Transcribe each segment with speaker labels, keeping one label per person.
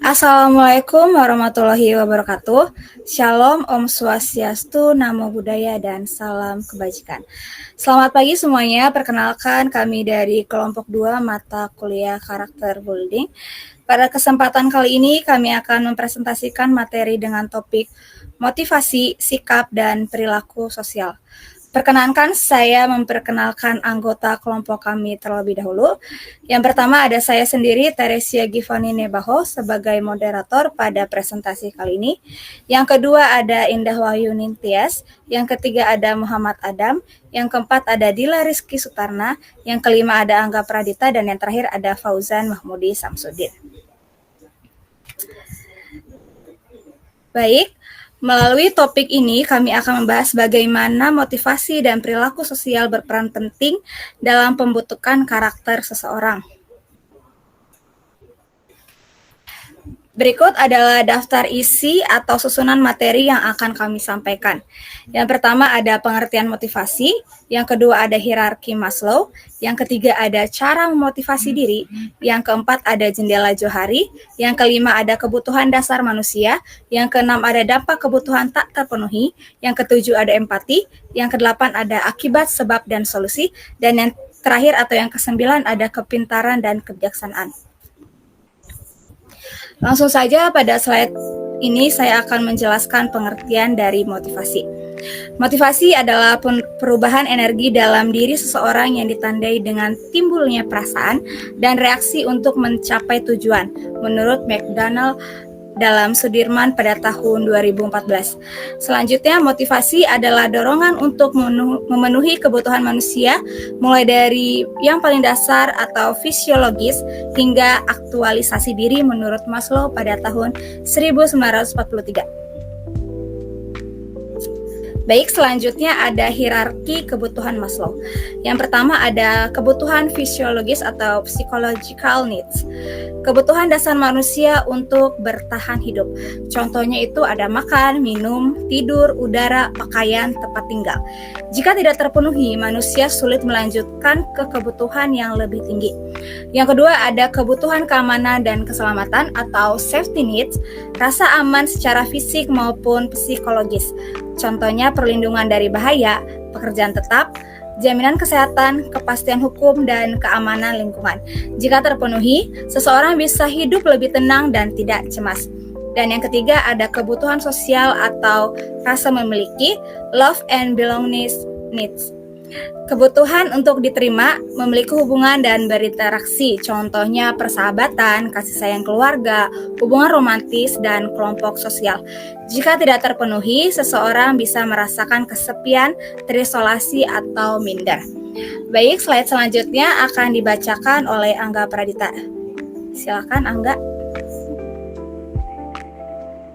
Speaker 1: Assalamualaikum warahmatullahi wabarakatuh. Shalom, Om Swastiastu, Namo Buddhaya, dan salam kebajikan. Selamat pagi semuanya. Perkenalkan kami dari kelompok 2 mata kuliah karakter building. Pada kesempatan kali ini kami akan mempresentasikan materi dengan topik motivasi, sikap, dan perilaku sosial. Perkenankan saya memperkenalkan anggota kelompok kami terlebih dahulu. Yang pertama ada saya sendiri, Teresia Givani Nebaho, sebagai moderator pada presentasi kali ini. Yang kedua ada Indah Wahyu Nintias. Yang ketiga ada Muhammad Adam. Yang keempat ada Dila Rizky Sutarna. Yang kelima ada Angga Pradita. Dan yang terakhir ada Fauzan Mahmudi Samsudin. Baik. Melalui topik ini, kami akan membahas bagaimana motivasi dan perilaku sosial berperan penting dalam pembentukan karakter seseorang. Berikut adalah daftar isi atau susunan materi yang akan kami sampaikan. Yang pertama ada pengertian motivasi, yang kedua ada hierarki Maslow, yang ketiga ada cara memotivasi diri, yang keempat ada jendela Johari, yang kelima ada kebutuhan dasar manusia, yang keenam ada dampak kebutuhan tak terpenuhi, yang ketujuh ada empati, yang kedelapan ada akibat, sebab, dan solusi, dan yang terakhir atau yang kesembilan ada kepintaran dan kebijaksanaan. Langsung saja pada slide ini saya akan menjelaskan pengertian dari motivasi. Motivasi adalah perubahan energi dalam diri seseorang yang ditandai dengan timbulnya perasaan dan reaksi untuk mencapai tujuan, menurut McDonald dalam Sudirman pada tahun 2014. Selanjutnya, motivasi adalah dorongan untuk memenuhi kebutuhan manusia, mulai dari yang paling dasar atau fisiologis hingga aktualisasi diri menurut Maslow pada tahun 1943. Baik, selanjutnya ada hierarki kebutuhan Maslow. Yang pertama ada kebutuhan fisiologis atau psychological needs. Kebutuhan dasar manusia untuk bertahan hidup. Contohnya itu ada makan, minum, tidur, udara, pakaian, tempat tinggal. Jika tidak terpenuhi, manusia sulit melanjutkan ke kebutuhan yang lebih tinggi. Yang kedua ada kebutuhan keamanan dan keselamatan atau safety needs, rasa aman secara fisik maupun psikologis. Contohnya perlindungan dari bahaya, pekerjaan tetap, jaminan kesehatan, kepastian hukum, dan keamanan lingkungan. Jika terpenuhi, seseorang bisa hidup lebih tenang dan tidak cemas. Dan yang ketiga ada kebutuhan sosial atau rasa memiliki, love and belongingness needs. Kebutuhan untuk diterima, memiliki hubungan dan berinteraksi, contohnya persahabatan, kasih sayang keluarga, hubungan romantis, dan kelompok sosial. Jika tidak terpenuhi, seseorang bisa merasakan kesepian, terisolasi, atau minder. Baik, slide selanjutnya akan dibacakan oleh Angga Pradita. Silakan, Angga.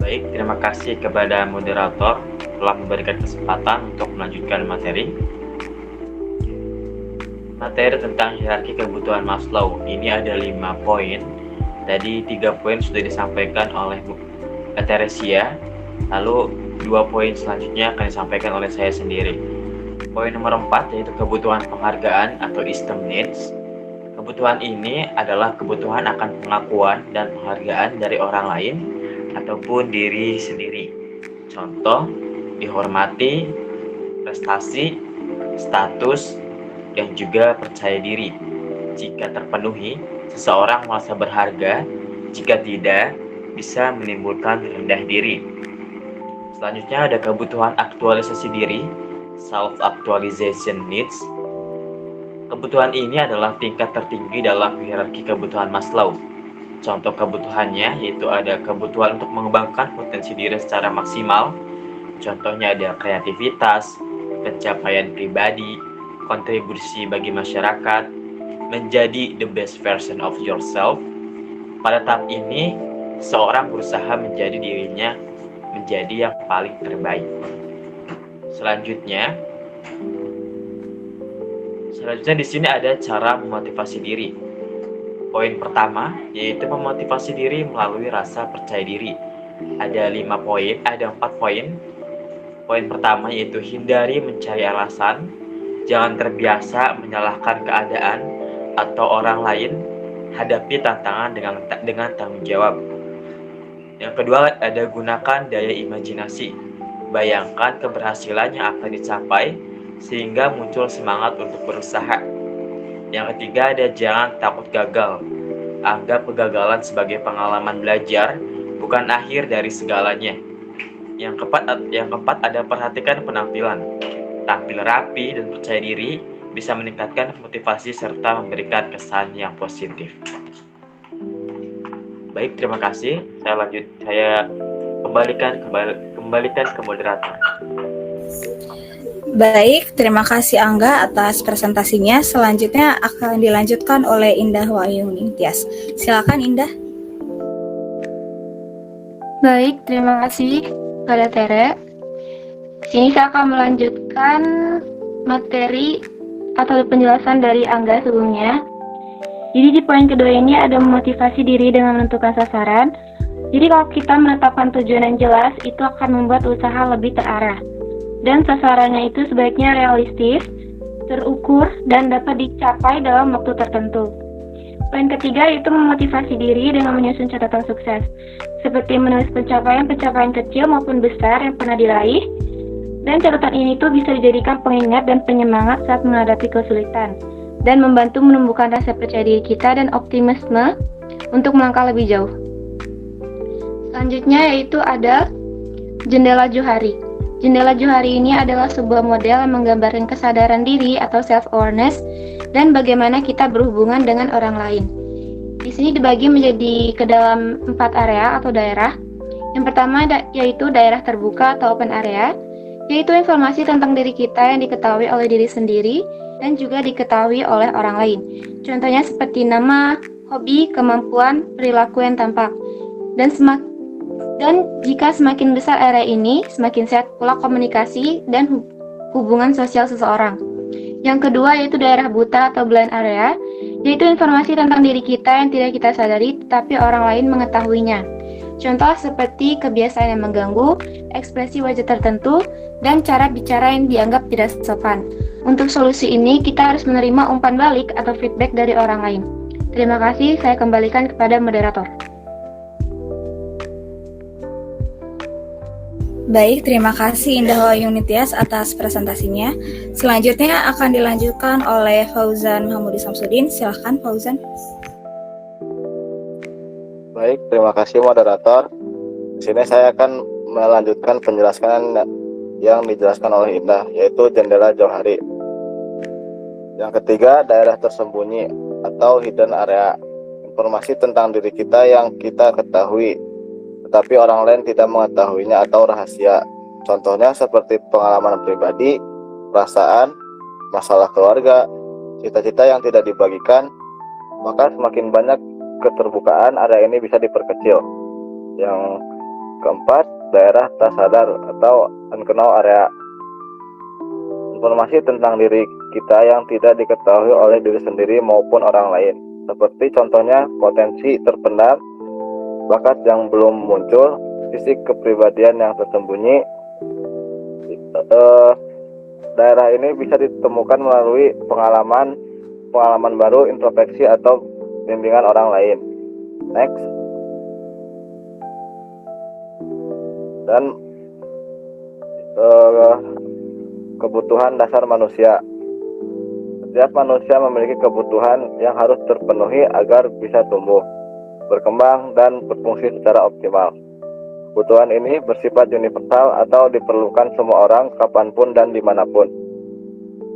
Speaker 2: Baik, terima kasih kepada moderator telah memberikan kesempatan untuk melanjutkan materi. Materi tentang hierarki kebutuhan Maslow ini ada 5 poin. Tadi 3 poin sudah disampaikan oleh Teresia, lalu 2 poin selanjutnya akan disampaikan oleh saya sendiri. Poin nomor 4 yaitu kebutuhan penghargaan atau esteem needs. Kebutuhan ini adalah kebutuhan akan pengakuan dan penghargaan dari orang lain ataupun diri sendiri. Contoh, dihormati, prestasi, status, dan juga percaya diri. Jika terpenuhi, seseorang merasa berharga. Jika tidak, bisa menimbulkan rendah diri. Selanjutnya ada kebutuhan aktualisasi diri, self-actualization needs. Kebutuhan ini adalah tingkat tertinggi dalam hierarki kebutuhan Maslow. Contoh kebutuhannya yaitu ada kebutuhan untuk mengembangkan potensi diri secara maksimal. Contohnya ada kreativitas, pencapaian pribadi, kontribusi bagi masyarakat, menjadi the best version of yourself. Pada tahap ini, seorang berusaha menjadi dirinya menjadi yang paling terbaik. Selanjutnya di sini ada cara memotivasi diri. Poin pertama yaitu memotivasi diri melalui rasa percaya diri. Ada 4 poin. Poin pertama yaitu hindari mencari alasan. Jangan terbiasa menyalahkan keadaan atau orang lain. Hadapi tantangan dengan tanggung jawab. Yang kedua ada gunakan daya imajinasi. Bayangkan keberhasilan yang akan dicapai sehingga muncul semangat untuk berusaha. Yang ketiga ada jangan takut gagal. Anggap kegagalan sebagai pengalaman belajar, bukan akhir dari segalanya. Yang keempat ada perhatikan penampilan. Tampil rapi dan percaya diri bisa meningkatkan motivasi serta memberikan kesan yang positif. Baik, terima kasih. Saya kembalikan ke moderator.
Speaker 1: Baik, terima kasih Angga atas presentasinya. Selanjutnya akan dilanjutkan oleh Indah Wahyuni Tias. Silakan Indah.
Speaker 3: Baik, terima kasih pada Tere. Sini saya akan melanjutkan materi atau penjelasan dari Angga sebelumnya. Jadi di poin kedua ini ada memotivasi diri dengan menentukan sasaran. Jadi kalau kita menetapkan tujuan yang jelas, itu akan membuat usaha lebih terarah. Dan sasarannya itu sebaiknya realistis, terukur, dan dapat dicapai dalam waktu tertentu. Poin ketiga yaitu memotivasi diri dengan menyusun catatan sukses, seperti menulis pencapaian-pencapaian kecil maupun besar yang pernah diraih. Dan catatan ini tuh bisa dijadikan pengingat dan penyemangat saat menghadapi kesulitan, dan membantu menumbuhkan rasa percaya diri kita dan optimisme untuk melangkah lebih jauh. Selanjutnya yaitu ada jendela Johari. Jendela Johari ini adalah sebuah model yang menggambarkan kesadaran diri atau self-awareness dan bagaimana kita berhubungan dengan orang lain. Di sini dibagi menjadi ke dalam 4 area atau daerah. Yang pertama yaitu daerah terbuka atau open area, yaitu informasi tentang diri kita yang diketahui oleh diri sendiri dan juga diketahui oleh orang lain. Contohnya seperti nama, hobi, kemampuan, perilaku yang tampak. Dan jika semakin besar area ini, semakin sehat pula komunikasi dan hubungan sosial seseorang. Yang kedua yaitu daerah buta atau blind area, yaitu informasi tentang diri kita yang tidak kita sadari tetapi orang lain mengetahuinya. Contoh seperti kebiasaan yang mengganggu, ekspresi wajah tertentu, dan cara bicara yang dianggap tidak sopan. Untuk solusi ini, kita harus menerima umpan balik atau feedback dari orang lain. Terima kasih, saya kembalikan kepada moderator.
Speaker 1: Baik, terima kasih Indah Wahyuni Tias atas presentasinya. Selanjutnya akan dilanjutkan oleh Fauzan Mahmudi Samsudin. Silakan Fauzan.
Speaker 4: Baik, terima kasih moderator. Di sini saya akan melanjutkan penjelasan yang dijelaskan oleh Indah, yaitu jendela Johari. Yang ketiga, daerah tersembunyi atau hidden area. Informasi tentang diri kita yang kita ketahui, tetapi orang lain tidak mengetahuinya atau rahasia. Contohnya seperti pengalaman pribadi, perasaan, masalah keluarga, cita-cita yang tidak dibagikan. Maka semakin banyak keterbukaan area ini bisa diperkecil. Yang keempat, daerah tak sadar atau unknown area. Informasi tentang diri kita yang tidak diketahui oleh diri sendiri maupun orang lain. Seperti contohnya potensi terpendam, bakat yang belum muncul, fisik kepribadian yang tersembunyi. Daerah ini bisa ditemukan melalui pengalaman baru, introspeksi atau bimbingan orang lain. Next. Dan kebutuhan dasar manusia. Setiap manusia memiliki kebutuhan yang harus terpenuhi agar bisa tumbuh, berkembang, dan berfungsi secara optimal. Kebutuhan ini bersifat universal atau diperlukan semua orang kapanpun dan dimanapun.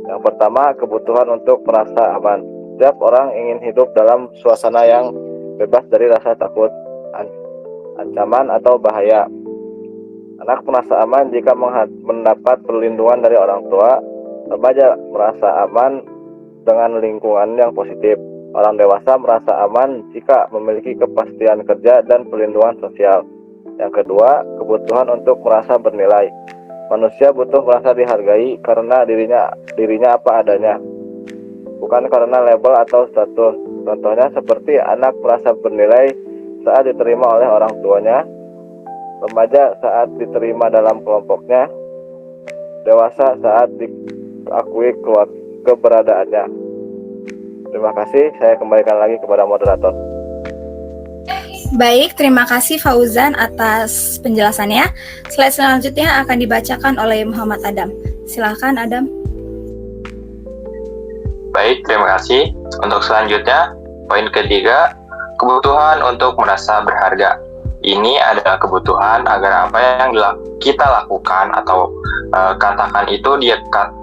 Speaker 4: Yang pertama, kebutuhan untuk merasa aman. Setiap orang ingin hidup dalam suasana yang bebas dari rasa takut, ancaman, atau bahaya. Anak merasa aman jika mendapat perlindungan dari orang tua. Remaja merasa aman dengan lingkungan yang positif. Orang dewasa merasa aman jika memiliki kepastian kerja dan perlindungan sosial. Yang kedua, kebutuhan untuk merasa bernilai. Manusia butuh merasa dihargai karena dirinya apa adanya, bukan karena label atau status. Contohnya seperti anak merasa bernilai saat diterima oleh orang tuanya, remaja saat diterima dalam kelompoknya, dewasa saat diakui keberadaannya. Terima kasih, saya kembalikan lagi kepada moderator.
Speaker 1: Baik, terima kasih Fauzan atas penjelasannya. Slide selanjutnya akan dibacakan oleh Muhammad Adam. Silakan Adam.
Speaker 5: Baik, terima kasih. Untuk selanjutnya, poin ketiga, kebutuhan untuk merasa berharga. Ini adalah kebutuhan agar apa yang kita lakukan atau katakan itu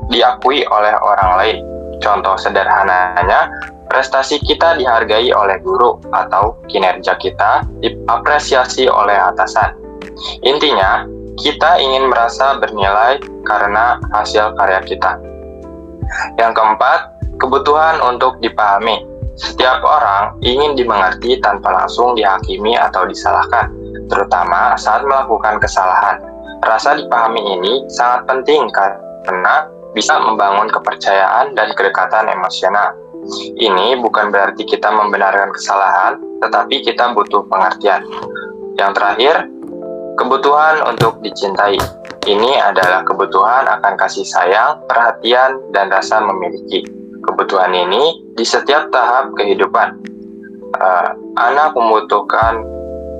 Speaker 5: diakui oleh orang lain. Contoh sederhananya, prestasi kita dihargai oleh guru atau kinerja kita diapresiasi oleh atasan. Intinya, kita ingin merasa bernilai karena hasil karya kita. Yang keempat, kebutuhan untuk dipahami. Setiap orang ingin dimengerti tanpa langsung dihakimi atau disalahkan, terutama saat melakukan kesalahan. Rasa dipahami ini sangat penting karena bisa membangun kepercayaan dan kedekatan emosional. Ini bukan berarti kita membenarkan kesalahan, tetapi kita butuh pengertian. Yang terakhir, kebutuhan untuk dicintai. Ini adalah kebutuhan akan kasih sayang, perhatian, dan rasa memiliki. Kebutuhan ini di setiap tahap kehidupan. Anak membutuhkan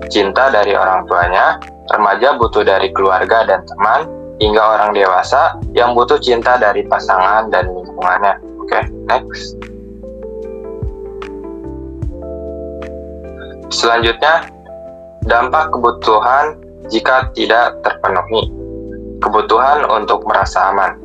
Speaker 5: cinta dari orang tuanya, remaja butuh dari keluarga dan teman, hingga orang dewasa yang butuh cinta dari pasangan dan lingkungannya. Oke, next. Selanjutnya, dampak kebutuhan jika tidak terpenuhi. Kebutuhan untuk merasa aman.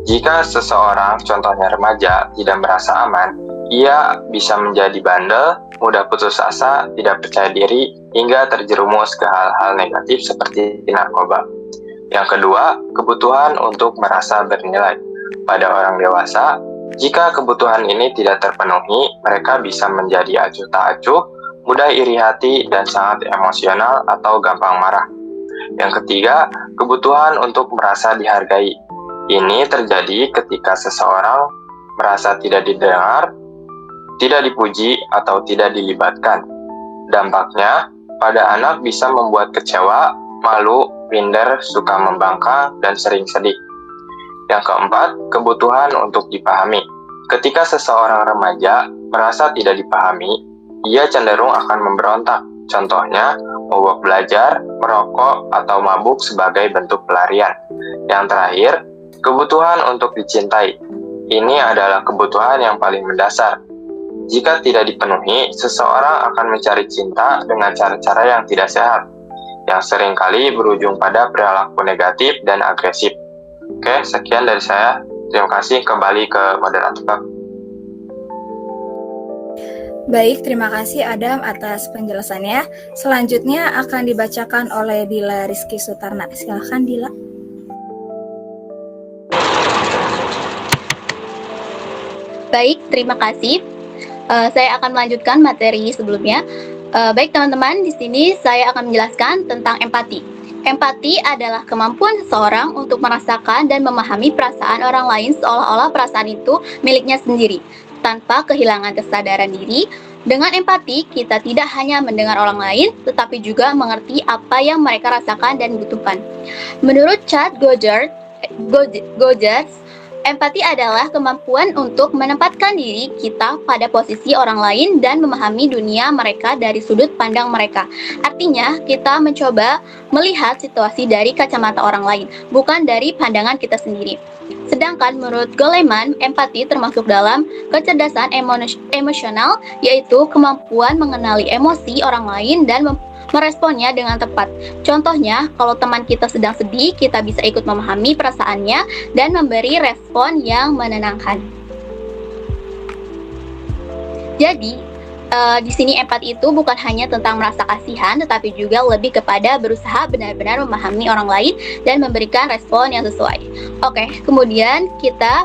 Speaker 5: Jika seseorang, contohnya remaja, tidak merasa aman, ia bisa menjadi bandel, mudah putus asa, tidak percaya diri, hingga terjerumus ke hal-hal negatif seperti narkoba. Yang kedua, kebutuhan untuk merasa bernilai. Pada orang dewasa, jika kebutuhan ini tidak terpenuhi, mereka bisa menjadi acuh tak acuh, mudah iri hati, dan sangat emosional atau gampang marah. Yang ketiga, kebutuhan untuk merasa dihargai. Ini terjadi ketika seseorang merasa tidak didengar, tidak dipuji, atau tidak dilibatkan. Dampaknya, pada anak bisa membuat kecewa, malu, minder, suka membangkang, dan sering sedih. Yang keempat, kebutuhan untuk dipahami. Ketika seseorang remaja merasa tidak dipahami, ia cenderung akan memberontak. Contohnya, mogok belajar, merokok, atau mabuk sebagai bentuk pelarian. Yang terakhir, kebutuhan untuk dicintai. Ini adalah kebutuhan yang paling mendasar. Jika tidak dipenuhi, seseorang akan mencari cinta dengan cara-cara yang tidak sehat, yang seringkali berujung pada perilaku negatif dan agresif. Oke, sekian dari saya. Terima kasih, kembali ke moderator.
Speaker 1: Baik, terima kasih Adam atas penjelasannya. Selanjutnya akan dibacakan oleh Dila Rizky Sutarna. Silakan Dila.
Speaker 6: Baik, terima kasih. Saya akan melanjutkan materi sebelumnya. Baik teman-teman, di sini saya akan menjelaskan tentang empati. Empati adalah kemampuan seseorang untuk merasakan dan memahami perasaan orang lain seolah-olah perasaan itu miliknya sendiri, tanpa kehilangan kesadaran diri. Dengan empati, kita tidak hanya mendengar orang lain, tetapi juga mengerti apa yang mereka rasakan dan butuhkan. Menurut Chad Goddard, empati adalah kemampuan untuk menempatkan diri kita pada posisi orang lain dan memahami dunia mereka dari sudut pandang mereka. Artinya, kita mencoba melihat situasi dari kacamata orang lain, bukan dari pandangan kita sendiri. Sedangkan menurut Goleman, empati termasuk dalam kecerdasan emosional, yaitu kemampuan mengenali emosi orang lain dan meresponnya dengan tepat. Contohnya, kalau teman kita sedang sedih, kita bisa ikut memahami perasaannya dan memberi respon yang menenangkan. Jadi, di sini empati itu bukan hanya tentang merasa kasihan, tetapi juga lebih kepada berusaha benar-benar memahami orang lain dan memberikan respon yang sesuai. Oke, kemudian kita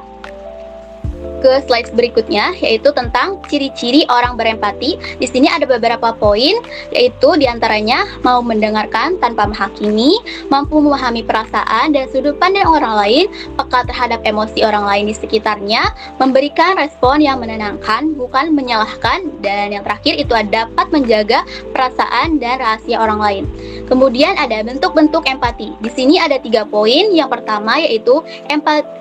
Speaker 6: ke slide berikutnya, yaitu tentang ciri-ciri orang berempati. Di sini ada beberapa poin, yaitu diantaranya mau mendengarkan tanpa menghakimi, mampu memahami perasaan dan sudut pandang orang lain, peka terhadap emosi orang lain di sekitarnya, memberikan respon yang menenangkan, bukan menyalahkan, dan yang terakhir itu dapat menjaga perasaan dan rahasia orang lain. Kemudian ada bentuk-bentuk empati. Di sini ada 3 poin. Yang pertama yaitu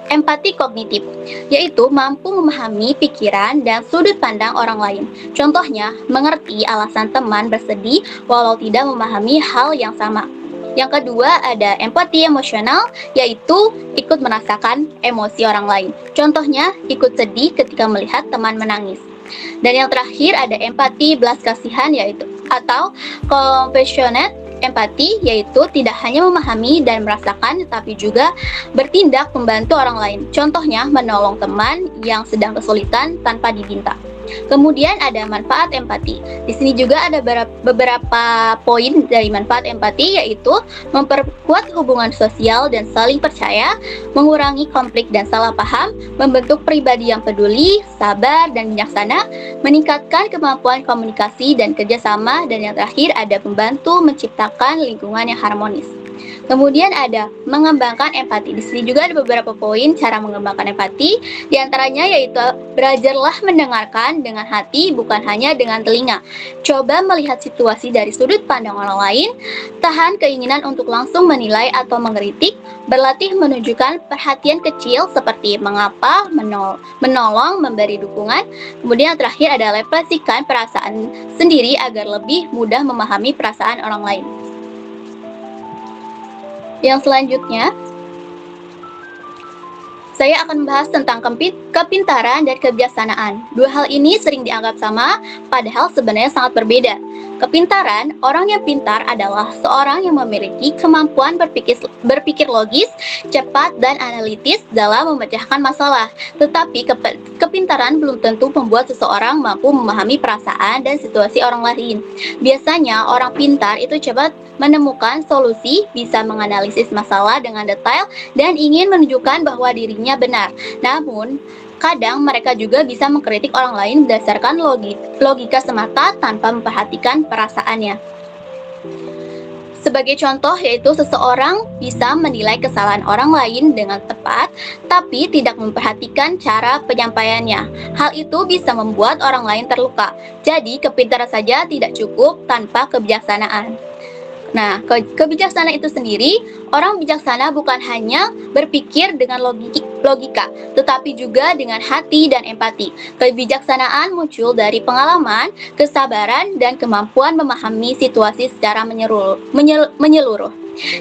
Speaker 6: empati kognitif, yaitu mampu mampu memahami pikiran dan sudut pandang orang lain. Contohnya, mengerti alasan teman bersedih walau tidak memahami hal yang sama. Yang kedua ada empati emosional, yaitu ikut merasakan emosi orang lain. Contohnya, ikut sedih ketika melihat teman menangis. Dan yang terakhir ada empati belas kasihan, yaitu atau compassionate empati, yaitu tidak hanya memahami dan merasakan tetapi juga bertindak membantu orang lain. Contohnya menolong teman yang sedang kesulitan tanpa diminta. Kemudian ada manfaat empati. Di sini juga ada beberapa poin dari manfaat empati, yaitu memperkuat hubungan sosial dan saling percaya, mengurangi konflik dan salah paham, membentuk pribadi yang peduli, sabar dan bijaksana, meningkatkan kemampuan komunikasi dan kerjasama, dan yang terakhir ada membantu menciptakan lingkungan yang harmonis. Kemudian ada mengembangkan empati. Di sini juga ada beberapa poin cara mengembangkan empati. Di antaranya yaitu belajarlah mendengarkan dengan hati, bukan hanya dengan telinga. Coba melihat situasi dari sudut pandang orang lain, tahan keinginan untuk langsung menilai atau mengkritik, berlatih menunjukkan perhatian kecil seperti mengapa, menolong, memberi dukungan. Kemudian yang terakhir adalah refleksikan perasaan sendiri agar lebih mudah memahami perasaan orang lain. Yang selanjutnya, saya akan membahas tentang kepintaran dan kebijaksanaan. Dua hal ini sering dianggap sama, padahal sebenarnya sangat berbeda. Kepintaran, orang yang pintar adalah seorang yang memiliki kemampuan berpikir logis, cepat, dan analitis dalam memecahkan masalah. Tetapi kepintaran belum tentu membuat seseorang mampu memahami perasaan dan situasi orang lain. Biasanya, orang pintar itu cepat menemukan solusi, bisa menganalisis masalah dengan detail, dan ingin menunjukkan bahwa dirinya benar. Namun, kadang mereka juga bisa mengkritik orang lain berdasarkan logika semata tanpa memperhatikan perasaannya. Sebagai contoh, yaitu seseorang bisa menilai kesalahan orang lain dengan tepat, tapi tidak memperhatikan cara penyampaiannya. Hal itu bisa membuat orang lain terluka. Jadi, kepintaran saja tidak cukup tanpa kebijaksanaan. Nah, kebijaksanaan itu sendiri, orang bijaksana bukan hanya berpikir dengan logika, tetapi juga dengan hati dan empati. Kebijaksanaan muncul dari pengalaman, kesabaran, dan kemampuan memahami situasi secara menyeluruh.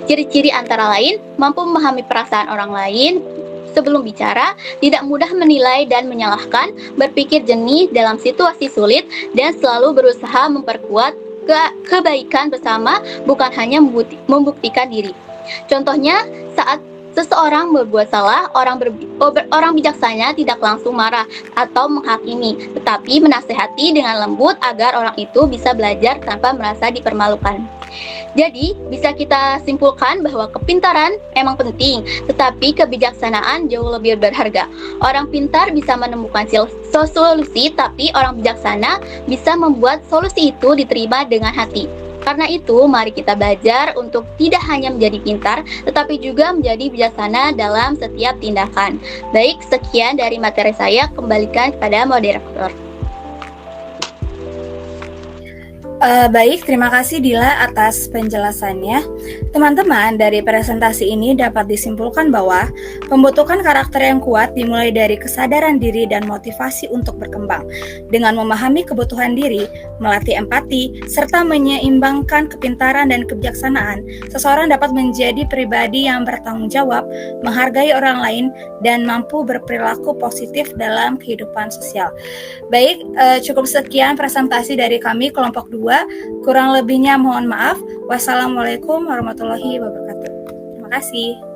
Speaker 6: Ciri-ciri antara lain, mampu memahami perasaan orang lain sebelum bicara, tidak mudah menilai dan menyalahkan, berpikir jernih dalam situasi sulit, dan selalu berusaha memperkuat kebaikan bersama, bukan hanya membuktikan diri. Contohnya, saat seseorang berbuat salah, orang bijaksana tidak langsung marah atau menghakimi, tetapi menasehati dengan lembut agar orang itu bisa belajar tanpa merasa dipermalukan. Jadi, bisa kita simpulkan bahwa kepintaran memang penting, tetapi kebijaksanaan jauh lebih berharga. Orang pintar bisa menemukan solusi, tapi orang bijaksana bisa membuat solusi itu diterima dengan hati. Karena itu, mari kita belajar untuk tidak hanya menjadi pintar, tetapi juga menjadi bijaksana dalam setiap tindakan. Baik, sekian dari materi saya, kembalikan kepada moderator.
Speaker 1: Baik, terima kasih Dila atas penjelasannya. Teman-teman, dari presentasi ini dapat disimpulkan bahwa pembentukan karakter yang kuat dimulai dari kesadaran diri dan motivasi untuk berkembang. Dengan memahami kebutuhan diri, melatih empati, serta menyeimbangkan kepintaran dan kebijaksanaan, seseorang dapat menjadi pribadi yang bertanggung jawab, menghargai orang lain, dan mampu berperilaku positif dalam kehidupan sosial. Baik, cukup sekian presentasi dari kami kelompok 2. Kurang lebihnya mohon maaf. Wassalamualaikum warahmatullahi wabarakatuh. Terima kasih.